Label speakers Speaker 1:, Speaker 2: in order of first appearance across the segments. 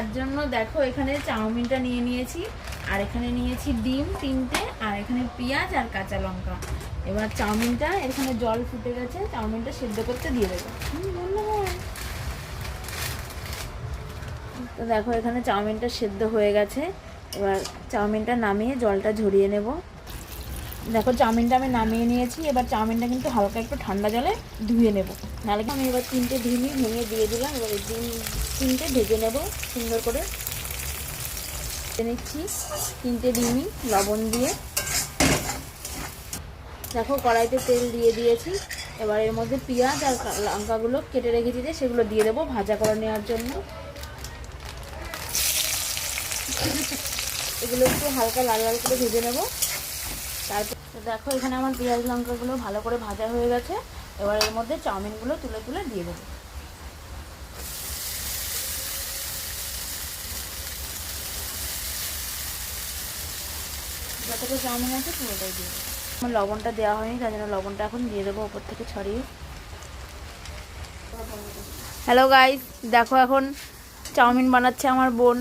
Speaker 1: তার জন্য দেখো এখানে চাউমিনটা নিয়ে নিয়েছি, আর এখানে নিয়েছি ডিম 3টে, আর এখানে পেঁয়াজ আর কাঁচা লঙ্কা। এবার চাউমিনটা, এখানে জল ফুটে গেছে, চাউমিনটা সেদ্ধ করতে দিয়ে দেবো। তো দেখো এখানে চাউমিনটা সেদ্ধ হয়ে গেছে। এবার চাউমিনটা নামিয়ে জলটা ঝরিয়ে নেব। দেখো চাউমিনটা আমি নামিয়ে নিয়েছি। এবার চাউমিনটা কিন্তু হালকা একটু ঠান্ডা জলে ধুয়ে নেব, নাহলে আমি এবার 3টে ডিমই ভেঙে দিয়ে দিলাম। এবার এই ডিম 3টে ভেজে নেব সুন্দর করে। নিচ্ছি 3টে ডিমই লবণ দিয়ে। দেখো কড়াইতে তেল দিয়ে দিয়েছি। এবার এর মধ্যে পেঁয়াজ আর লঙ্কাগুলো কেটে রেখেছি যে সেগুলো দিয়ে দেবো ভাজা করে নেওয়ার জন্য। এগুলো একটু হালকা লাল লাল করে ভেজে নেব। তারপর দেখো এখানে আমার পেঁয়াজ লঙ্কাগুলো ভালো করে ভাজা হয়ে গেছে। এবার এর মধ্যে চাউমিনগুলো তুলে তুলে দিয়ে দেবো। যতটা চাউমিন আছে পুরোটাই দিয়ে দেবো। আমার লবণটা দেওয়া হয়নি, তার জন্য লবণটা এখন দিয়ে দেবো ওপর থেকে ছড়িয়ে। হ্যালো গাইস, দেখো এখন চাউমিন বানাচ্ছে আমার বোন।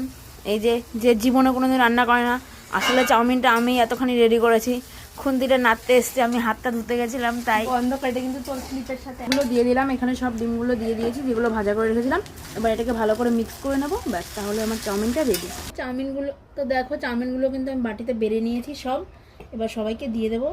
Speaker 1: এই যে জীবনে কোনোদিন রান্না করে না, আসলে চাউমিনটা আমি এতখানি রেডি করেছি। খুন্তিটা নাড়তে এসছে, আমি হাতটা ধুতে গেছিলাম, তাই বন্ধ করে কিন্তু তোর ক্লিপের সাথে এগুলো দিয়ে দিলাম। এখানে সব ডিমগুলো দিয়ে দিয়েছি যেগুলো ভাজা করে রেখেছিলাম। এবার এটাকে ভালো করে মিক্স করে নেবো, ব্যাস তাহলে আমার চাউমিনটা রেডি। চাউমিনগুলো তো দেখো, চাউমিনগুলো কিন্তু আমি বাটিতে বেড়ে নিয়েছি সব। এবার সবাইকে দিয়ে দেবো।